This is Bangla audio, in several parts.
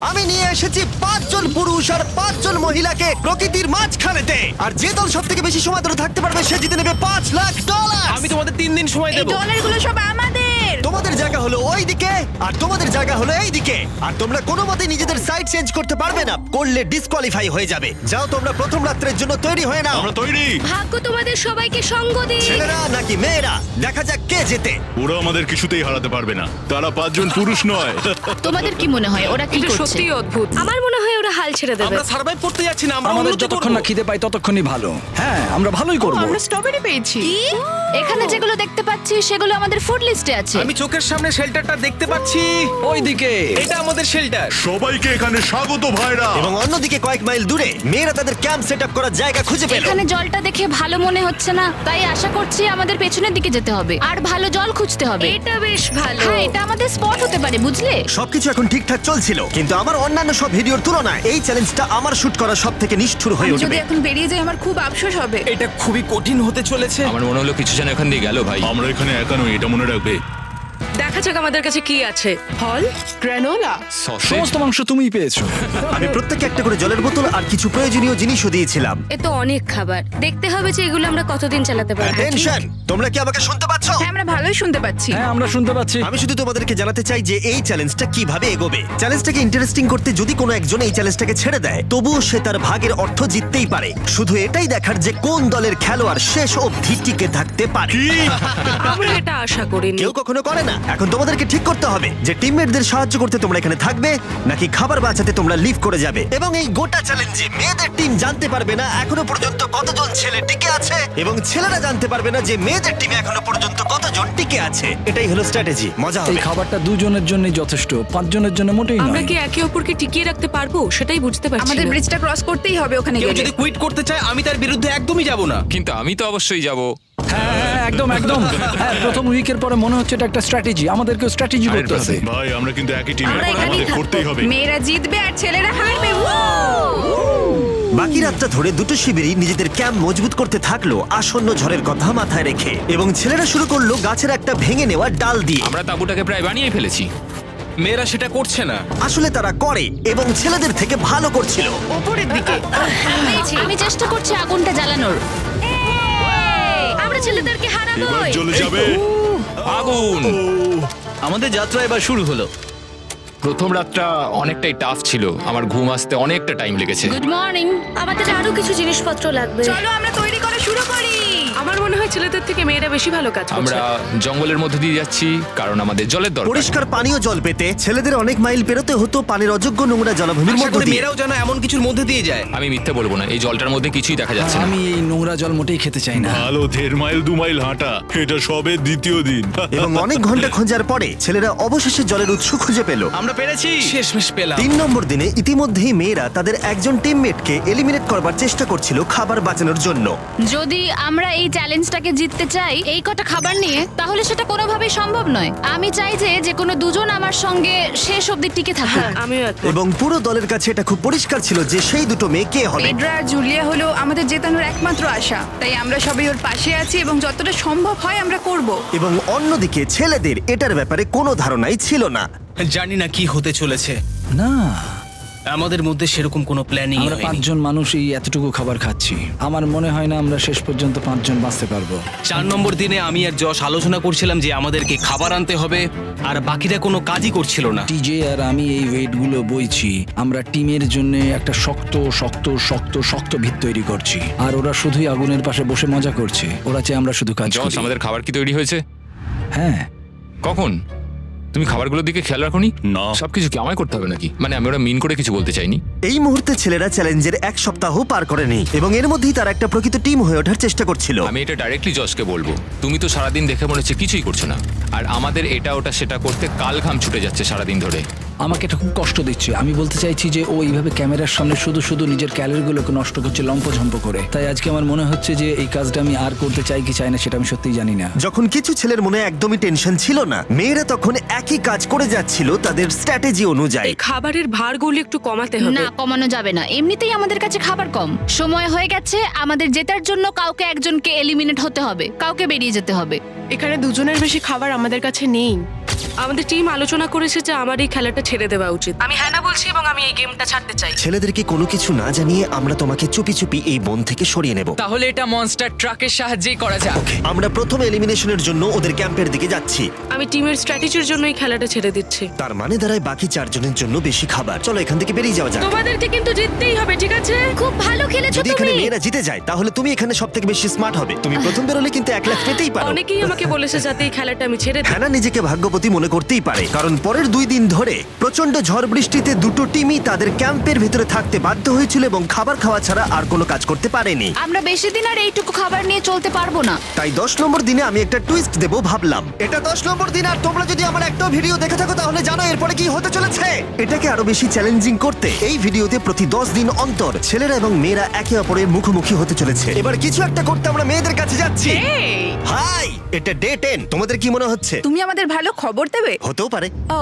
আমি নিয়ে এসেছি 5 জন পুরুষ আর 5 জন মহিলাকে প্রকৃতির মাঝখানেতে, আর যে দল সব থেকে বেশি সময় ধরে থাকতে পারবে সে জিতে নেবে $5,00,000। আমি তোমাদের 3 দিন সময় এই দেবো। ডলারগুলো সব আমাদের। তোমাদের জায়গা হলো ওই দিকে আর তোমাদের জায়গা হলো এই দিকে, আর তোমরা কোনো মতে নিজেদের সাইড চেঞ্জ করতে পারবে না, করলে ডিসকোয়ালিফাই হয়ে যাবে। যাও তোমরা প্রথম রাত্রের জন্য তৈরি হয়ে নাও। আমরা তৈরি। ভাগ্য তোমাদের সবাইকে সঙ্গ দিক। ছেলেরা নাকি মেয়েরা, দেখা যাক কে জেতে। ওরা আমাদের কিছুতেই হারাতে পারবে না, তারা 5 জন পুরুষ নয়। তোমাদের কি মনে হয় ওরা কি এটা করছে? সত্যিই অদ্ভুত। আমার মনে হয় ওরা হাল ছেড়ে দেবে। আমরা সার্ভাইভ করতে যাচ্ছি না, আমরা আমাদের উন্নতি যতক্ষণ না করব। খিদে পাই ততক্ষণই ভালো। হ্যাঁ, আমরা ভালোই করব। আমরা স্ট্রবেরি পেয়েছি। এখানে যেগুলো দেখতে পাচ্ছি সেগুলো আমাদের ফুড লিস্টে আছে। আমি চোখের সামনে শেল্টারটা দেখতে পাচ্ছি। ওইদিকে এটা আমাদের শেল্টার। সবাইকে এখানে স্বাগত ভাইরা। এবং অন্যদিকে কয়েক মাইল দূরে মেয়েরা তাদের ক্যাম্প সেট আপ করার জায়গা খুঁজে পেল। এখানে জলটা দেখে ভালো মনে হচ্ছে না, তাই আশা করছি আমাদের পেছনের দিকে যেতে হবে আর ভালো জল খুঁজতে হবে। এটা বেশ ভালো। হ্যাঁ, এটা আমাদের স্পট হতে পারে, বুঝলে? সবকিছু এখন ঠিকঠাক চলছিল, কিন্তু আমার অন্যান্য সব ভিডিওর তুলনায় এই চ্যালেঞ্জটা আমার শুট করা সব থেকে নিষ্ঠুর হয়ে আমি যদি উঠবে। এখন বেরিয়ে যাই আমার খুব আফসোস হবে। এটা খুবই কঠিন হতে চলেছে। আমার মনে হলো কিছু যেন এখান দিয়ে গেল ভাই। আমরা এখানে একা নই, এটা মনে রাখবে। দেখা যাক আমাদের কাছে কি আছে। ফল, গ্রানোলা। সসেজ। সমস্ত মাংস তুমিই পেয়েছো। আমি প্রত্যেককে একটা করে জলের বোতল আর কিছু প্রয়োজনীয় জিনিসও দিয়েছিলাম। এ তো অনেক খাবার। দেখতে হবে যে এগুলো আমরা কতদিন চালাতে পারবো। টেনশন, তোমরা কি আমাকে শুনতে পাচ্ছ? হ্যাঁ, আমরা ভালোই শুনতে পাচ্ছি। হ্যাঁ, আমরা শুনতে পাচ্ছি। আমি শুধু তোমাদেরকে জানাতে চাই যে এই চ্যালেঞ্জটা কিভাবে এগোবে। চ্যালেঞ্জটাকে ইন্টারেস্টিং করতে যদি কোনো একজন এই চ্যালেঞ্জটাকে ছেড়ে দেয়, তবুও সে তার ভাগের অর্থ জিততেই পারে। শুধু এটাই দেখার যে কোন দলের খেলোয়াড় শেষ অবধি টিকে থাকতে পারে। আমরা এটা আশা করিনি। কেউ কখনো করে না। এখন তোমাদেরকে ঠিক করতে হবে যে টিমমেটদের সাহায্য করতে তোমরা এখানে থাকবে নাকি খাবার বাঁচাতে তোমরা লিভ করে যাবে। এবং এই গোটা চ্যালেঞ্জে মেয়েদের টিম জানতে পারবে না এখনো পর্যন্ত কতজন ছেলে টিকে আছে, এবং ছেলেরা জানতে পারবে না যে মেয়েদের টিমে এখনো পর্যন্ত কতজন টিকে আছে। এটাই হলো স্ট্র্যাটেজি। মজা এই হবে। খাবারটা দুজনের জন্যই যথেষ্ট, 5 জনের জন্য মোটেই আমরা নয়। কি একে অপরকে টিকিয়ে রাখতে পারবো সেটাই বুঝতে পারছি আমাদের না। ব্রিজটা ক্রস করতেই হবে ওখানে কেউ গেলে। যদি কুইট করতে চায় আমি তার বিরুদ্ধে একদমই যাব না। কিন্তু আমি তো অবশ্যই যাব। হ্যাঁ, হ্যাঁ, একদম একদম। হ্যাঁ, প্রথম উইকের পরে মনে হচ্ছে এটা একটা স্ট্র্যাটেজি। আমাদেরকেও স্ট্র্যাটেজি করতে হবে। ভাই আমরা কিন্তু একই টিমে, আমরা এখানেই আমাদের থাকবো। করতেই হবে। মেয়েরা জিতবে আর ছেলেরা হারবে। বাকি রাতটা ধরে দুটো শিবিরই নিজেদের ক্যাম্প মজবুত করতে থাকলো আসন্ন ঝড়ের কথা মাথায় রেখে, এবং ছেলেরা শুরু করলো গাছের একটা ভেঙে নেওয়া ডাল দিয়ে। আমরা তাঁবুটাকে প্রায় বানিয়ে ফেলেছি। মেয়েরা সেটা করছে না। আসলে তারা করে এবং ছেলেদের থেকে ভালো করছিল। উপরের দিকে। আমি চেষ্টা করছি আগুনটা জ্বালানোর। আমরা ছেলেদেরকে হারাবো। এবার চলে যাবে। আগুন। আমাদের যাত্রা এবার শুরু হলো। প্রথম রাতটা অনেকটাই টাফ ছিল, আমার ঘুম আসতে অনেকটা টাইম লেগেছে। Good morning. আমাদের আরো কিছু জিনিসপত্র লাগবে। চলো আমরা তৈরি করা শুরু করি। আমার মনে হয় ছেলেদের থেকে মেয়েরা বেশি ভালো কাজ করছে। আমরা জঙ্গলের মধ্যে দিয়ে যাচ্ছি কারণ আমাদের জলের দরকার। পরিষ্কার পানীয় জল পেতে ছেলেদের অনেক মাইল পেরোতে হতো পানির অযোগ্য নোংরা জলাভূমির আশা মধ্য করি দিয়ে। মেয়েরাও যেন এমন কিছুর মধ্যে দিয়ে যায়। আমি মিথ্যে বলবো না, এই জলটার মধ্যে কিছুই দেখা যাচ্ছে না। আমি এই নোংরা জল মোটেই খেতে চাই না। ভালো 1.5 মাইল 2 মাইল হাঁটা, এটা সবে দ্বিতীয় দিন। এবং অনেক ঘন্টা খোঁজার পরে ছেলেরা অবশেষে জলের উৎস খুঁজে পেল। আমরা পেরেছি, শেষমেশ পেলাম। 3 নম্বর দিনে ইতিমধ্যেই মেয়েরা তাদের একজন টিমমেটকে এলিমিনেট করবার চেষ্টা করছিল খাবার বাঁচানোর জন্য। যদি আমরা এই চ্যালেঞ্জটাকে জিততে চাই এই কটা খাবার নিয়ে, তাহলে সেটা কোনোভাবেই সম্ভব নয়। আমি চাই যে কোনো দুজন আমার সঙ্গে শেষ অবধি টিকে থাকুক। আমিও একমত। এবং পুরো দলের কাছে এটা খুব পরিষ্কার ছিল যে সেই দুটো মেয়ে কে হবে। পেড্রা আর জুলিয়া হলো আমাদের জেতানোর একমাত্র আশা। তাই আমরা সবাই ওর পাশে আছি এবং যতটা সম্ভব হয় আমরা করব। এবং অন্যদিকে ছেলেদের এটার ব্যাপারে কোনো ধারণাই ছিল না। জানি না কি হতে চলেছে। না, আমাদের মধ্যে সেরকম কোনো প্ল্যানিং আমরা 5 জন মানুষ এই এতটুকু খাবার খাচ্ছি। আমার মনে হয় না আমরা শেষ পর্যন্ত 5 জন বাঁচতে পারবো। 4 নম্বর দিনে আমি আর যশ আলোচনা করছিলাম যে আমাদেরকে খাবার আনতে হবে, আর বাকিরা কোনো কাজই করছিল না। টিজে আর আমি এই ওয়েটগুলো বইছি। আমরা টিমের জন্য একটা শক্ত শক্ত শক্ত শক্ত ভিত তৈরি করছি, আর ওরা শুধুই আগুনের পাশে বসে মজা করছে। ওরা চাই আমরা শুধু কাজ জস, করি। আমাদের খাবার কি তৈরি হয়েছে? হ্যাঁ, কখন? তুমি খাবারগুলোর দিকে খেয়াল রাখোনি? না। সবকিছু কি আমায় করতে হবে নাকি? মানে আমি ওরা মিন করে কিছু বলতে চাইনি। এই মুহূর্তে ছেলেরা চ্যালেঞ্জের 1 সপ্তাহ পার করেনি, এবং এর মধ্যেই তারা একটা প্রকৃত টিম হয়ে ওঠার চেষ্টা করছিল। আমি এটা ডাইরেক্টলি জসকে বলবো। তুমি তো সারাদিন দেখে মনে হচ্ছে কিছুই করছো না, আর আমাদের এটা ওটা সেটা করতে কাল ঘাম ছুটে যাচ্ছে সারাদিন ধরে। আমাকে এটা খুব কষ্ট দিচ্ছে। আমি বলতে চাইছি যে ও এইভাবে ক্যামেরার সামনে শুধু শুধু নিজের ক্যালোরিগুলোকে নষ্ট করছে লম্পঝম্প করে। তাই আজকে আমার মনে হচ্ছে যে এই কাজটা আমি আর করতে চাই কি চাই না সেটা আমি সত্যিই জানি না। যখন কিছু ছেলের মনে একদমই টেনশন ছিল না, মেয়েরা তখন একই কাজ করে যাচ্ছিল তাদের স্ট্র্যাটেজি অনুযায়ী। এই খাবারের ভারগুলো একটু কমাতে হবে। না, কমানো যাবে না। এমনিতেই আমাদের কাছে খাবার কম। সময় হয়ে গেছে আমাদের জেতার জন্য। কাউকে একজনকে এলিমিনেট হতে হবে, কাউকে বেরিয়ে যেতে হবে। এখানে দুজনের বেশি খাবার আমাদের কাছে নেই। আমাদের টিম আলোচনা করেছে যে আমার এই খেলাটা ছেড়ে দেওয়া উচিত। আমি হ্যাঁ বলছি এবং আমি এই গেমটা ছাড়তে চাই। ছেলেদেরকে কোনো কিছু না জানিয়ে আমরা তোমাকে চুপি চুপি এই বন থেকে সরিয়ে নেব। তাহলে এটা মনস্টার ট্রাকের সাহায্যেই করা যাক। আমরা প্রথম এলিমিনেশনের জন্য ওদের ক্যাম্পের দিকে যাচ্ছি। আমি টিমের স্ট্র্যাটেজির জন্য এই খেলাটা ছেড়ে দিচ্ছি। তার মানে দাঁড়ায় বাকি 4 জনের জন্য বেশি খাবার। চলো এখান থেকে বেরিয়ে যাওয়া যাক। তোমাদেরকে কিন্তু জিততেই হবে, ঠিক আছে? খুব ভালো খেলেছো যদি এখানে তুমি। মেয়েরা জিতে যায় তাহলে তুমি এখানে সবথেকে বেশি স্মার্ট হবে। তুমি প্রথম বেরোলে কিন্তু 1 লাখ পেতেই পারো। অনেকেই আমাকে বলেছে যাতে এই খেলাটা আমি ছেড়ে দিই। হ্যানা নিজেকে ভাগ্যবতী মনে করতেই পারে, কারণ পরের 2 দিন ধরে প্রচন্ড ঝড় বৃষ্টিতে দুটো টিমই তাদের ক্যাম্পের ভিতরে থাকতে বাধ্য হয়েছিল এবং খাবার খাওয়া ছাড়া আর কোনো কাজ করতে পারেনি। আমরা বেশি দিন আর এইটুকু খাবার নিয়ে চলতে পারবো না। তাই 10 নম্বর দিনে আমি একটা টুইস্ট দেব ভাবলাম। এটা 10 নম্বর দিন আর তোমরা যদি আমার একটা ভিডিও দেখে থাকো তাহলে জানো এরপরে কি হতে চলেছে। এটাকে আরো বেশি চ্যালেঞ্জিং করতে এই ভিডিওতে প্রতি 10 দিন অন্তর ছেলেরা এবং মেয়েরা একে অপরের মুখোমুখি হতে চলেছে। এবার কিছু একটা করতে আমরা মেয়েদের কাছে যাচ্ছি। হাই, এটা ডে 10। তোমাদের কি মনে হচ্ছে? তুমি আমাদের ভালো খবর দেবে? হতেও পারে। ও,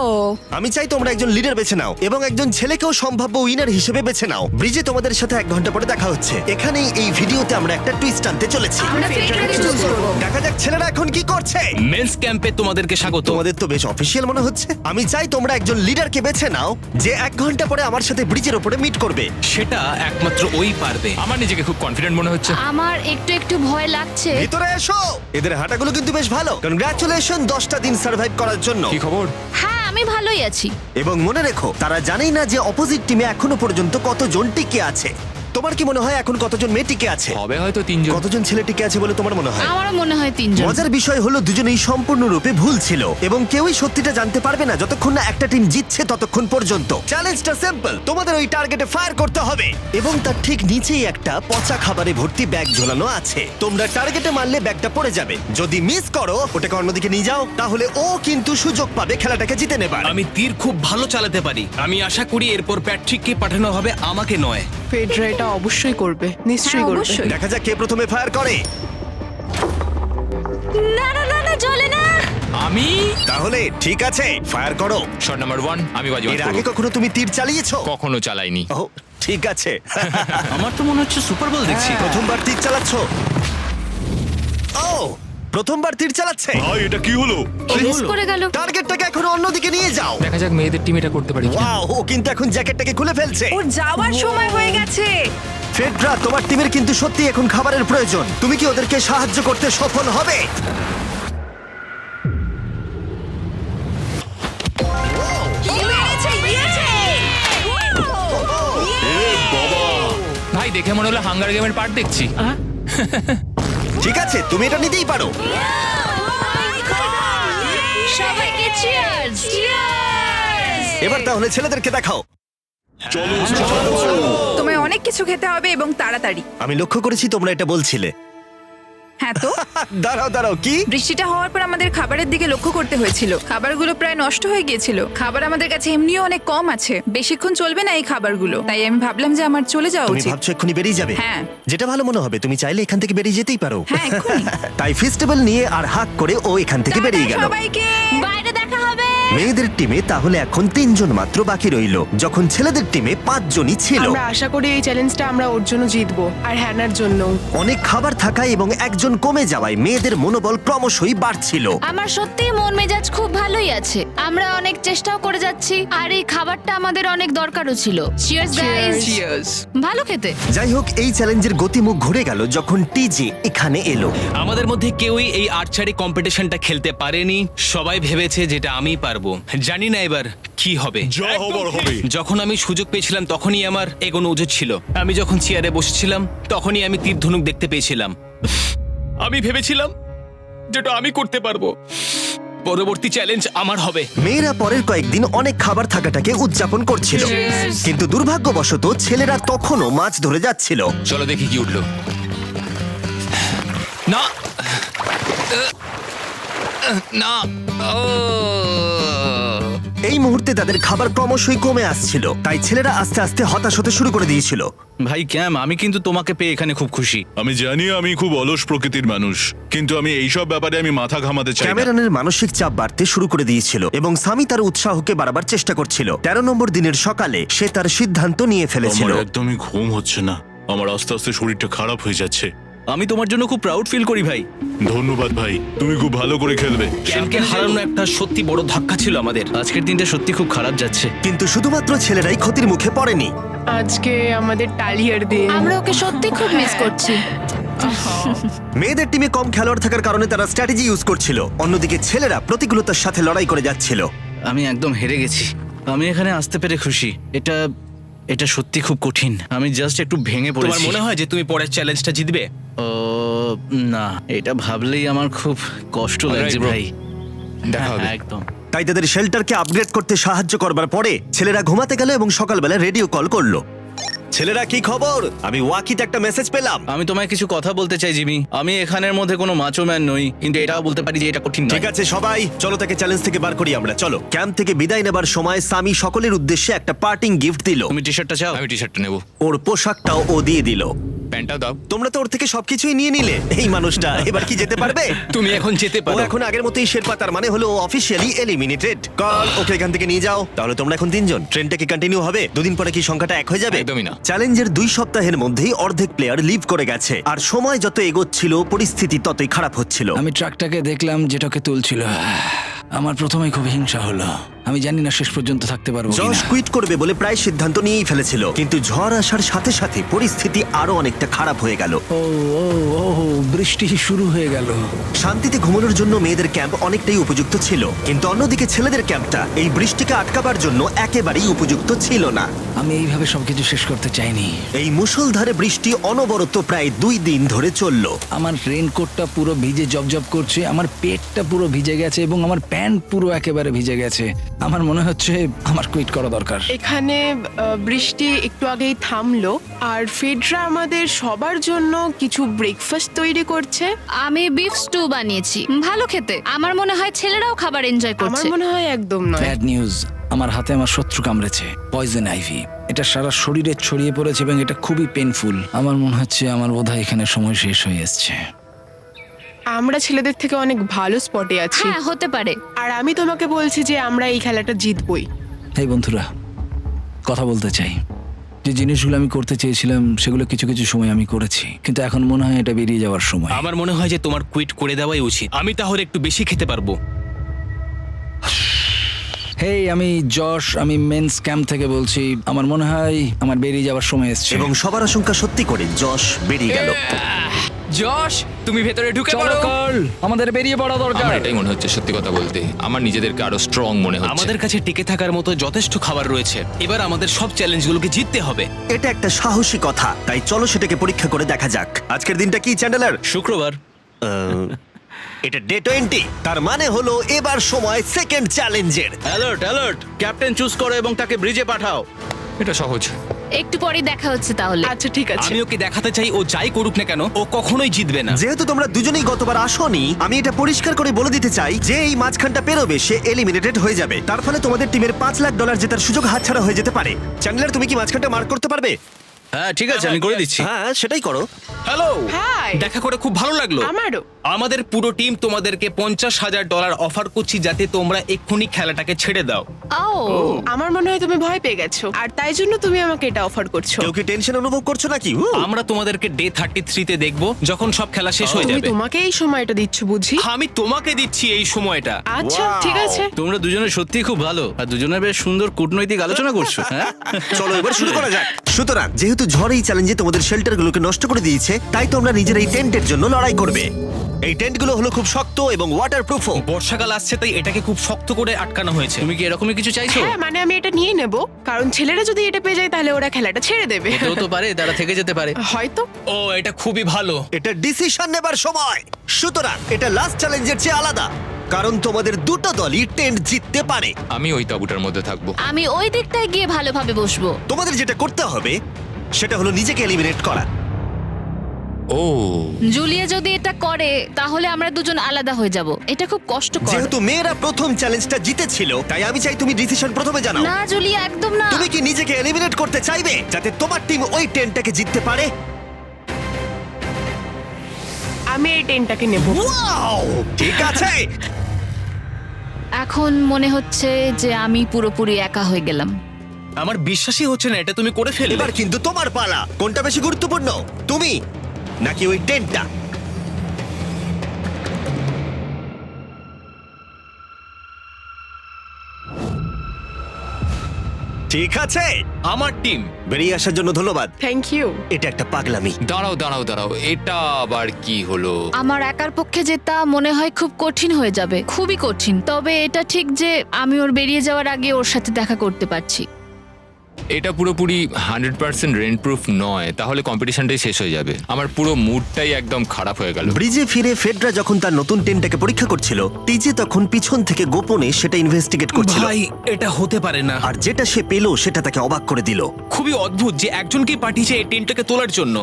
আমি চাই তোমরা একজন লিডার বেছে নাও এবং একজন ছেলেকেও সম্ভাব্য উইনার হিসেবে বেছে নাও। ব্রিজে তোমাদের সাথে 1 ঘন্টা পরে দেখা হচ্ছে। এখানেই এই ভিডিওতে আমরা একটা টুইস্ট আনতে চলেছি। আমরা ফেডরারকে চুজ করব। দেখা যাক ছেলেরা এখন কি করছে। মেন্স ক্যাম্পে তোমাদেরকে স্বাগত। তোমাদের তো বেশ অফিসিয়াল মনে হচ্ছে। আমি চাই তোমরা একজন লিডারকে বেছে নাও যে 1 ঘন্টা পরে আমার সাথে ব্রিজের উপরে মিট করবে। সেটা একমাত্র ওই পারবে। আমার নিজেকে খুব কনফিডেন্ট মনে হচ্ছে। আমার একটু একটু ভয় লাগছে। ভিতরে এসো। এদের হাঁটাগুলো কিন্তু বেশ ভালো। কনগ্রাচুলেশন 10টা দিন সার্ভাইভ করার জন্য। কি খবর? হ্যাঁ, আমি ভালোই আছি। এবং মনে রেখো তারা জানেই না যে অপোজিট টিমে এখনো পর্যন্ত কতজন টিকে আছে। তোমার কি মনে হয় এখন কতজন মেয়ে টিকে আছে? হবে হয়তো 3 জন। কতজন ছেলে টিকে আছে বলে তোমার মনে হয়? আমারও মনে হয় 3 জন। মজার বিষয় হলো দুজনেই সম্পূর্ণরূপে ভুল ছিল এবং কেউই সত্যিটা জানতে পারবে না যতক্ষণ না একটা টিম জিতছে ততক্ষণ পর্যন্ত। চ্যালেঞ্জটা সিম্পল, তোমাদের ওই টার্গেটে ফায়ার করতে হবে এবং তার ঠিক নিচেই একটা পচা খাবারে ভর্তি ব্যাগ ঝোলানো আছে। তোমরা টার্গেটে মারলে ব্যাগটা পড়ে যাবে। যদি মিস করো ওটাকে অন্যদিকে নিয়ে যাও তাহলে ও কিন্তু সুযোগ পাবে খেলাটাকে জিতে নেবার। আমি তীর খুব ভালো চালাতে পারি। আমি আশা করি এরপর প্যাট্রিককে পাঠানো হবে, আমাকে নয়। ফেডরা এটা অবশ্যই করবে, নিশ্চয়ই হ্যাঁ, করবে। অবশ্যই। দেখা যাক কে প্রথমে ফায়ার করে। না না না না, চলে না। আমি তাহলে ঠিক আছে, ফায়ার করো। শট নাম্বার 1 আমি বাজি এর আগে কখনো তুমি তীর চালিয়েছো? কখনো চালাইনি। ও ঠিক আছে। আমার তো মনে হচ্ছে সুপার বল দেখছি। প্রথমবার তীর চালাচ্ছো? ও প্রথমবার তীর চালাচ্ছে। ভাই এটা কি হলো? মিস করে গেল। টার্গেটটাকে এখন অন্যদিকে নিয়ে যাও। দেখা যাক মেয়েদের টিম এটা করতে পারি কিনা। ওয়াও, ও কিন্তু এখন জ্যাকেটটাকে খুলে ফেলছে। ওর যাওয়ার সময় হয়ে গেছে। ফেডরা, তোমার টিমের কিন্তু সত্যি এখন খাবারের প্রয়োজন। তুমি কি ওদেরকে সাহায্য করতে সফল হবে? ভাই দেখে মনে হলো হাঙ্গার গেমের পার্ট দেখছি। ঠিক আছে, তুমি এটা নিতেই পারো। সবাইকে চিয়ার্স। চিয়ার্স। এবার তাহলে ছেলেদেরকে দেখাও। তোমায় অনেক কিছু খেতে হবে এবং তাড়াতাড়ি। আমি লক্ষ্য করেছি তোমরা এটা বলছিলে। হ্যাঁ তো, দাঁড়াও দাঁড়াও, কি? বৃষ্টিটা হওয়ার পর আমাদের খাবারের দিকে লক্ষ্য করতে হয়েছিল। খাবারগুলো প্রায় নষ্ট হয়ে গিয়েছিল। খাবার আমাদের কাছে এমনিও অনেক কম আছে, বেশিক্ষণ চলবে না এই খাবারগুলো। তাই আমি ভাবলাম যে আমার চলে যাওয়া তুমি উচিত। ভাবছো এক্ষুনি বেরিয়ে যাবে? হ্যাঁ। যেটা ভালো মনে হবে। তুমি চাইলে এখান থেকে বেরিয়ে যেতেই পারো। হ্যাঁ, এক্ষুনি। তাই ফেস্টিভ্যাল নিয়ে আর হাক করে ও এখান থেকে বেরিয়ে গেল। টাটা সবাইকে। বাইরে দেখা হবে। মেয়েদের টিমে তাহলে এখন 3 জন মাত্র বাকি রইল, যখন ছেলেদের টিমে 5 জনই ছিল। আমরা আশা করি এই চ্যালেঞ্জটা আমরা ওর জন্য জিতবো আর হ্যানার জন্য। অনেক খাবার থাকায় এবং একজন কমে যাওয়ায় মেয়েদের মনোবল ক্রমশই বাড়ছিল। আমার সত্যিই মন মেজাজ খুব ভালোই আছে। আমরা অনেক চেষ্টাও করে যাচ্ছি আর এই খাবারটা আমাদের অনেক দরকারও ছিল। Cheers guys. চিয়ার্স। ভালো খেতে। যাই হোক, এই চ্যালেঞ্জের গতিমুখ ঘুরে গেল যখন টিজি এখানে এলো। আমাদের মধ্যে কেউই এই আর্চারি কম্পিটিশনটা খেলতে পারেনি। সবাই ভেবেছে যেটা আমি পারবো। জানি না এবার কি হবে। যা হবার হবে। যখন আমি সুযোগ পেয়েছিলাম তখনই আমার এগোনো উচিত ছিল। আমি যখন চেয়ারে বসেছিলাম তখনই আমি তীর ধনুক দেখতে পেয়েছিলাম। আমি ভেবেছিলাম যেটা আমি করতে পারবো। পরবর্তী চ্যালেঞ্জ আমার হবে। মেয়েরা পরের কয়েকদিন অনেক খাবার থাকাটাকে উদযাপন করছিল, কিন্তু দুর্ভাগ্যবশত ছেলেরা তখনও মাছ ধরে যাচ্ছিল। চলো দেখি কি উঠলো। না না ও এই মুহূর্তে তাদের খাবার ক্রমশই কমে আসছিল, তাই ছেলেরা আস্তে আস্তে হতাশ হতে শুরু করে দিয়েছিল। ভাই ক্যাম, আমি কিন্তু তোমাকে পেয়ে এখানে খুব খুশি। আমি জানি আমি খুব অলস প্রকৃতির মানুষ, কিন্তু আমি এইসব ব্যাপারে আমি মাথা ঘামাতে চাই না। ক্যামেরনের মানসিক চাপ বাড়তে শুরু করে দিয়েছিল এবং সামি তার উৎসাহকে বাড়াবার চেষ্টা করছিল। 13 নম্বর দিনের সকালে সে তার সিদ্ধান্ত নিয়ে ফেলেছিল। আমার একদমই ঘুম হচ্ছে না। আমার আস্তে আস্তে শরীরটা খারাপ হয়ে যাচ্ছে। আমি তোমার জন্য খুব প্রাউড ফিল করি ভাই। ধন্যবাদ ভাই, তুমি খুব ভালো করে খেলবে। ক্যাম্পকে হারানো একটা সত্যি বড় ধাক্কা ছিল আমাদের। আজকের দিনটা সত্যি খুব খারাপ যাচ্ছে। কিন্তু শুধুমাত্র ছেলেরাই ক্ষতির মুখে পড়েনি। আজকে আমাদের টালিয়ার দিন। আমরা ওকে সত্যি খুব মিস করছি। মেয়েদের টিমে কম খেলোয়াড় থাকার কারণে তারা স্ট্র্যাটেজি ইউজ করছিল, অন্যদিকে ছেলেরা প্রতিকূলতার সাথে লড়াই করে যাচ্ছিল। আমি একদম হেরে গেছি। আমি এখানে আসতে পেরে খুশি। এটা সত্যি খুব কঠিন। আমি জাস্ট একটু ভেঙে তোমার পড়েছি। মনে হয় যে তুমি পরের চ্যালেঞ্জটা জিতবে? ও না, এটা ভাবলেই আমার খুব কষ্ট লাগছে bro. ভাই। দেখা হবে। হ্যাঁ, একদম। তাই তাদের শেল্টারকে আপগ্রেড করতে সাহায্য করবার পরে ছেলেরা ঘুমাতে গেল এবং সকালবেলা রেডিও কল করলো। ছেলেরা, কি খবর? আমি ওয়াকিতে একটা মেসেজ পেলাম। আমি তোমায় কিছু কথা বলতে চাই জিমি। আমি এখানের মধ্যে কোনো মাচো ম্যান নই, কিন্তু এটাও বলতে পারি যে এটা কঠিন নয়। ঠিক আছে সবাই, চলো তাকে চ্যালেঞ্জ থেকে বার করি আমরা। চলো। ক্যাম্প থেকে বিদায় নেবার সময় সামি সকলের উদ্দেশ্যে একটা পার্টিং গিফট দিল। তুমি টি শার্টটা চাও? আমি টি শার্টটা নেবো, ওর পোশাকটাও ও দিয়ে দিল। প্যান্টটাও দাও। তোমরা তো ওর থেকে সবকিছুই নিয়ে নিলে। এই মানুষটা এবার কি যেতে পারবে? তুমি এখন যেতে ও পারো। এখন আগের মতোই শেরপা, তার মানে হলো অফিসিয়ালি এলিমিনেটেড। কল ওকে এখান থেকে নিয়ে যাও। তাহলে তোমরা এখন 3 জন। ট্রেনটা কি কন্টিনিউ হবে? দুদিন পরে কি সংখ্যাটা 1 হয়ে যাবে? একদমই না। চ্যালেঞ্জের 2 সপ্তাহের মধ্যেই অর্ধেক প্লেয়ার লিভ করে গেছে, আর সময় যত এগোচ্ছিল পরিস্থিতি ততই খারাপ হচ্ছিল। আমি ট্রাকটাকে দেখলাম যেটাকে তুলছিল। আমার প্রথমেই খুব হিংসা হলো। আমি জানি না শেষ পর্যন্ত থাকতে পারবো জশ কিনা। কুইট করবে বলে প্রায় সিদ্ধান্ত নিয়েই ফেলেছিল, কিন্তু ঝড় আসার সাথে সাথে পরিস্থিতি আরো অনেকটা খারাপ হয়ে গেল। ও ও ও বৃষ্টি শুরু হয়ে গেল। শান্তিতে ঘুমানোর জন্য মেয়েদের ক্যাম্প অনেকটাই উপযুক্ত ছিল, কিন্তু অন্যদিকে ছেলেদের ক্যাম্পটা এই বৃষ্টিকে আটকাবার জন্য একেবারেই উপযুক্ত ছিল না। আমি এইভাবে সবকিছু শেষ করতে চাইনি। এই মুষলধারে বৃষ্টি অনবরত প্রায় 2 দিন ধরে চললো। আমার রেইনকোটটা পুরো ভিজে জবজব করছে, আমার পেটটা পুরো ভিজে গেছে এবং আমার প্যান্ট পুরো একেবারে ভিজে গেছে। আমার মনে হচ্ছে আমার কুইট করা দরকার। এখানে বৃষ্টি একটু আগেই থামলো, আর ফেডরা আমাদের সবার জন্য কিছু ব্রেকফাস্ট তৈরি করছে। আমি বিফ স্টু বানিয়েছি, ভালো খেতে। আমার মনে হয় ছেলেরাও খাবার এনজয় আমার করছে। মনে হয় একদম নয়। ব্যাড নিউজ, আমার হাতে আমার শত্রু কামড়েছে, পয়জন আইভি। এটা সারা শরীরে ছড়িয়ে পড়েছে এবং এটা খুবই পেইনফুল। আমার মনে হচ্ছে আমার বোধহয় এখানে সময় শেষ হয়ে এসছে। আমরা ছেলেদের থেকে অনেক ভালো স্পটে আছি, হ্যাঁ, হতে পারে। আর আমি তোমাকে বলছি যে আমরা এই খেলাটা জিতবই। এই বন্ধুরা, কথা বলতে চাই। যে জিনিসগুলো আমি করতে চেয়েছিলাম সেগুলো কিছু কিছু সময় আমি করেছি, কিন্তু এখন মনে হয় এটা বেরিয়ে যাওয়ার সময়। আমার মনে হয় যে তোমার কুইট করে দেওয়াই উচিত। আমি তাহলে একটু বেশি খেতে পারবো। হেই, আমি যশ, আমি মেন্স ক্যাম্প থেকে বলছি। আমার মনে হয় আমার বেরিয়ে যাওয়ার সময় এসছে। এবং সবার আশঙ্কা সত্যি করে যশ বেরিয়ে গেল। যশ, তুমি ভেতরে ঢুকে চলো পড়ো। কার্ল, আমাদের বেরিয়ে পড়া দরকার। আমার এটাই মনে হচ্ছে, সত্যি কথা বলতে আমার নিজেদেরকে আরো স্ট্রং মনে হচ্ছে। আমাদের কাছে টিকে থাকার মতো যথেষ্ট খাবার রয়েছে। এবার আমাদের সব চ্যালেঞ্জগুলোকে জিততে হবে। এটা একটা সাহসী কথা, তাই চলো সেটাকে পরীক্ষা করে দেখা যাক। আজকের দিনটা কি চ্যান্ডেলার? শুক্রবার। এটা ডে 20, তার মানে হলো এবার সময় সেকেন্ড চ্যালেঞ্জের। অ্যালার্ট অ্যালার্ট, ক্যাপ্টেন চুজ করো এবং তাকে ব্রিজে পাঠাও। এটা সহজ। একটু পরেই দেখা হচ্ছে তাহলে। আচ্ছা ঠিক আছে। আমি ওকে দেখাতে চাই ও যাই করুক না কেন ও কখনোই জিতবে না। যেহেতু তোমরা দুজনেই গতবার আসোনি, আমি এটা পরিষ্কার করে বলে দিতে চাই যে এই মাঝখানটা পেরোবে সে এলিমিনেটেড হয়ে যাবে। তার ফলে তোমাদের টিমের $5 লাখ জেতার সুযোগ হাতছাড়া হয়ে যেতে পারে। চ্যান্ডেলার, তুমি কি মাঝখানটা মার্ক করতে পারবে? হ্যাঁ ঠিক আছে, আমি করে দিচ্ছি। হ্যাঁ, সেটাই করো। Hello, hi. দেখা করে খুব ভালো লাগলো। আমারও। আমাদের পুরো টিম তোমাদেরকে $50,000 অফার করছি যাতে তোমরা এক্ষুনি খেলাটাকে ছেড়ে দাও। ও, আমার মনে হয় তুমি ভয় পেয়ে গেছো, আর তাই জন্য তুমি আমাকে এটা অফার করছো। কেউ কি টেনশন অনুভব করছো নাকি? আমরা তোমাদেরকে ডে 33 তে দেখবো যখন সব খেলা শেষ হয়ে তুমি যাবে। তোমাকে এই সময়টা দিচ্ছ বুঝি? আমি তোমাকে দিচ্ছি এই সময়টা। আচ্ছা ঠিক আছে। তোমরা দুজনে সত্যিই খুব ভালো, আর দুজনে বেশ সুন্দর কূটনৈতিক আলোচনা করছো। হ্যাঁ, চলো এবার শুরু করা যাক। সুতরাং যেহেতু ঝড় এই চ্যালেঞ্জে তোমাদের শেল্টারগুলোকে নষ্ট করে দিয়েছে, তাই তোমরা নিজের এই টেন্টের জন্য লড়াই করবে। এই টেন্টগুলো হলো খুব শক্ত এবং ওয়াটারপ্রুফও। বর্ষাকাল আসছে তাই এটাকে খুব শক্ত করে আটকানো হয়েছে। তুমি কি এরকমই কিছু চাইছো? হ্যাঁ, মানে আমি এটা নিয়ে নেব, কারণ ছেলেরা যদি এটা পেয়ে যায় তাহলে ওরা খেলাটা ছেড়ে দেবে। হতেও তো পারে তারা থেকে যেতে পারে। হয়তো। ও, এটা খুবই ভালো। এটা ডিসিশন নেবার সময়। সুতরাং এটা লাস্ট চ্যালেঞ্জের চেয়ে আলাদা, কারণ তোমাদের দুটো দলই টেন্ট জিততে পারে। আমি ওই তাঁবুটার মধ্যে থাকবো। আমি ওই দিকটায় গিয়ে ভালোভাবে বসবো। তোমাদের যেটা করতে হবে সেটা হলো নিজেকে এলিমিনেট করা। ও, জুলিয়া যদি এটা করে তাহলে আমরা দুজন আলাদা হয়ে যাব। এটা খুব কষ্টকর। যেহেতু মেয়েরা প্রথম চ্যালেঞ্জটা জিতেছিল, তাই আমি চাই তুমি ডিসিশন প্রথমে জানাও। না জুলিয়া, একদম না। তুমি কি নিজেকে এলিমিনেট করতে চাইবে যাতে তোমার টিম ওই টেন্টটাকে জিততে পারে? আমি এই টেনটাকে নেব। ওয়াও, ঠিক আছে। এখন মনে হচ্ছে যে আমি পুরোপুরি একা হয়ে গেলাম। আমার বিশ্বাসই হচ্ছে না এটা তুমি করে ফেললে। এবার কিন্তু তোমার পালা। কোনটা বেশি গুরুত্বপূর্ণ, তুমি নাকি ওই টেন্টটা? ঠিক আছে, আমার টিম। বেরিয়ে আসার জন্য ধন্যবাদ। Thank you. এটা একটা পাগলামি। দাঁড়াও এটা আবার কি হলো? আমার একার পক্ষে জেতা মনে হয় খুব কঠিন হয়ে যাবে, খুবই কঠিন। তবে এটা ঠিক যে আমি ওর বেরিয়ে যাওয়ার আগে ওর সাথে দেখা করতে পারছি। এটা পুরোপুরি 100% রেন্ট প্রুফ নয়, তাহলে কম্পিটিশনটাই শেষ হয়ে যাবে। আমার পুরো মুডটাই একদম খারাপ হয়ে গেল। ব্রিজে ফিরে ফেডরা যখন তার নতুন টেন্টটাকে পরীক্ষা করছিল, টিজে তখন পিছন থেকে গোপনে সেটা ইনভেস্টিগেট করছিল। ভাই, এটা হতে পারে না। আর যেটা সে পেল সেটা তাকে অবাক করে দিল। খুবই অদ্ভুত যে একজনকেই পাঠিয়েছে এই টেন্টটাকে তোলার জন্য।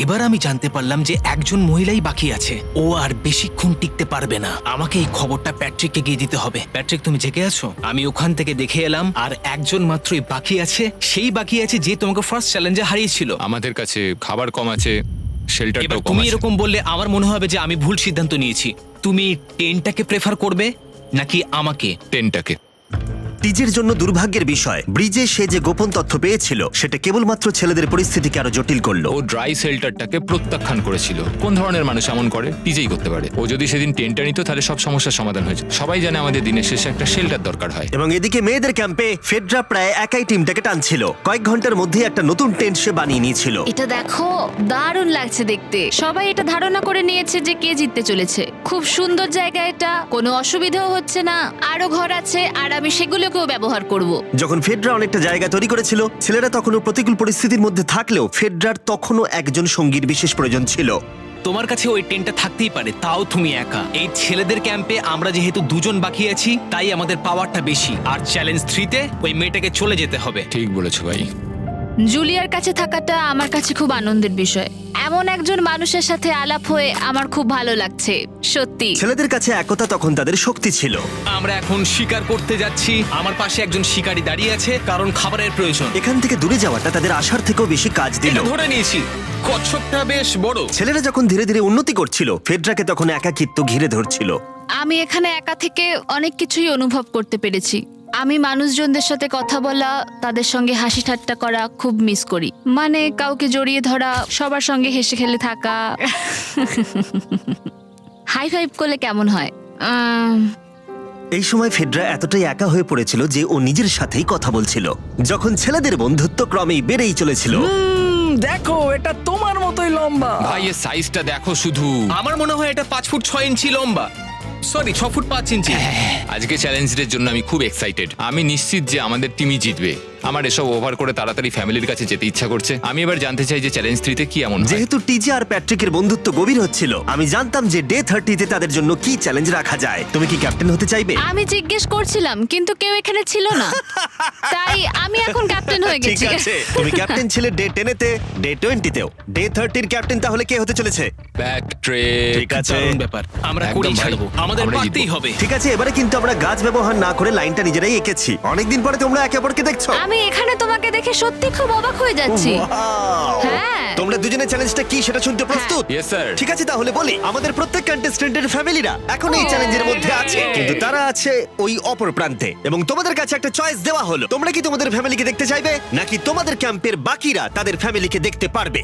এবার আমি জানতে পারলাম যে একজন মহিলাই বাকি আছে। ও আর বেশিক্ষণ টিকতে পারবে না। আমাকে এই খবরটা প্যাট্রিককে গিয়ে দিতে হবে। প্যাট্রিক, তুমি জেগে আছো? আমি ওখান থেকে দেখে এলাম আর একজন মাত্রই বাকি আছে। সেই বাকি আছে যে তোমাকে ফার্স্ট চ্যালেঞ্জে হারিয়েছিল। আমাদের কাছে খাবার কম আছে, এবার শেল্টারটাও কম তুমি আছে। এরকম বললে আমার মনে হবে যে আমি ভুল সিদ্ধান্ত নিয়েছি। তুমি টেন্টটাকে প্রেফার করবে নাকি আমাকে? টেন্টটাকে। টিজের জন্য দুর্ভাগ্যের বিষয়, ব্রিজে সে যে গোপন তথ্য পেয়েছিল সেটা কেবলমাত্র ছেলেদের পরিস্থিতিকে আরো জটিল করলো। ও ড্রাই শেল্টারটাকে প্রত্যাখ্যান করেছিল। কোন ধরনের মানুষ এমন করে? টিজেই করতে পারে। ও যদি সেদিন টেন্টটা নিত তাহলে সব সমস্যার সমাধান হয়েছে। সবাই জানে আমাদের দিনের শেষে একটা শেল্টার দরকার হয়। এবং এদিকে মেয়েদের ক্যাম্পে ফেডরা প্রায় একাই টিমটাকে টানছিল। কয়েক ঘন্টার মধ্যে একটা নতুন টেন্ট সে বানিয়ে নিয়েছিল। এটা দেখো, দারুণ লাগছে দেখতে। সবাই এটা ধারণা করে নিয়েছে যে কে জিততে চলেছে। খুব সুন্দর জায়গা এটা, কোনো অসুবিধাও হচ্ছে না। আরো ঘর আছে আর আমি সেগুলোকেও ব্যবহার করব। যখন ফেডরা অনেকটা জায়গা তৈরি করেছিল, ছেলেরা তখনও প্রতিকূল পরিস্থিতির মধ্যে থাকলেও ফেডরার তখনও একজন সঙ্গীর বিশেষ প্রয়োজন ছিল। তোমার কাছে ওই টেন্টটা থাকতেই পারে, তাও তুমি একা। এই ছেলেদের ক্যাম্পে আমরা যেহেতু দুজন বাকি আছি, তাই আমাদের পাওয়ারটা বেশি। আর চ্যালেঞ্জ 3-তে ওই মেয়েটাকে চলে যেতে হবে। ঠিক বলেছো ভাই। জুলিয়ার কাছে থাকাটা আমার কাছে খুব আনন্দের বিষয়। এমন একজন মানুষের সাথে আলাপ হয়ে আমার খুব ভালো লাগছে, সত্যি। ছেলেদের কাছে একতা তখন তাদের শক্তি ছিল। আমরা এখন শিকার করতে যাচ্ছি। আমার পাশে একজন শিকারী দাঁড়িয়ে আছে, কারণ খাবারের প্রয়োজন। এখান থেকে দূরে যাওয়াটা তাদের আশার থেকেও বেশি কাজ দিল। এটা ধরে নিয়েছি, কচ্ছপটা বেশ বড়। ছেলেরা যখন ধীরে ধীরে উন্নতি করছিল, ফেডরাকে তখন একাকিত্ব ঘিরে ধরছিল। আমি এখানে একা থেকে অনেক কিছুই অনুভব করতে পেরেছি। আমি মানুষজনদের সাথে কথা বলা, তাদের সঙ্গে হাসি ঠাট্টা করা খুব মিস করি। মানে কাউকে জড়িয়ে ধরা, সবার সঙ্গে হেসে খেলে থাকা। হাই ফাইভ করলে কেমন হয়? এই সময় ফেডরা এতটাই একা হয়ে পড়েছিল যে ও নিজের সাথেই কথা বলছিল। যখন ছেলেদের বন্ধুত্ব ক্রমেই বেড়েই চলেছিল। দেখো, এটা তোমার মতোই লম্বা। ভাই এর সাইজটা দেখো শুধু। আমার মনে হয় এটা 5 ফুট 6 ইঞ্চি লম্বা। সরি, 6 ফুট 5 ইঞ্চি। আজকে চ্যালেঞ্জের জন্য আমি খুব এক্সাইটেড। আমি নিশ্চিত যে আমাদের টিমই জিতবে। আমার এসব ওভার করে তাড়াতাড়ি ফ্যামিলির কাছে যেতে ইচ্ছা করছে। আমি এবার জানতে চাই যে চ্যালেঞ্জ 3-তে কি এমন হয়। যেহেতু টিজে আর প্যাট্রিকের বন্ধুত্ব গভীর হচ্ছিল, আমি জানতাম যে ডে 30-তে তাদের জন্য কি চ্যালেঞ্জ রাখা যায়। তুমি কি ক্যাপ্টেন হতে চাইবে? আমি জিজ্ঞেস করছিলাম, কিন্তু কেউ এখানে ছিল না, তাই আমি এখন ক্যাপ্টেন হয়ে ঠিক গেছি। আছে, তুমি ক্যাপ্টেন ছিলে ডে 10-তে, ডে 20-তেও। ডে 30-র ক্যাপ্টেন তাহলে কে হতে চলেছে? প্যাট্রিক। ঠিক আছে, দারুণ ব্যাপার। আমরা একদম করেই ভাই। ছাড়বো, আমাদের আমরাই পারতেই জিতবো। হবে। ঠিক আছে, এবারে কিন্তু আমরা গাছ ব্যবহার না করে লাইনটা নিজেরাই এঁকেছি। অনেকদিন পরে তোমরা একে অপরকে দেখছো। আমি এখানে তোমাকে দেখে সত্যি খুব অবাক হয়ে যাচ্ছি। Wow! হ্যাঁ। তোমরা দুজনের চ্যালেঞ্জটা কি সেটা শুনতে প্রস্তুত? Yes, sir. ঠিক আছে, তাহলে বলি, আমাদের প্রত্যেক কন্টেস্টেন্টের ফ্যামিলিরা এখন এই চ্যালেঞ্জের মধ্যে আছে, কিন্তু তারা আছে ওই অপর প্রান্তে। এবং তোমাদের কাছে একটা চয়েস দেওয়া হলো, তোমরা কি তোমাদের ফ্যামিলিকে দেখতে চাইবে নাকি তোমাদের ক্যাম্পের বাকিরা তাদের ফ্যামিলিকে দেখতে পারবে?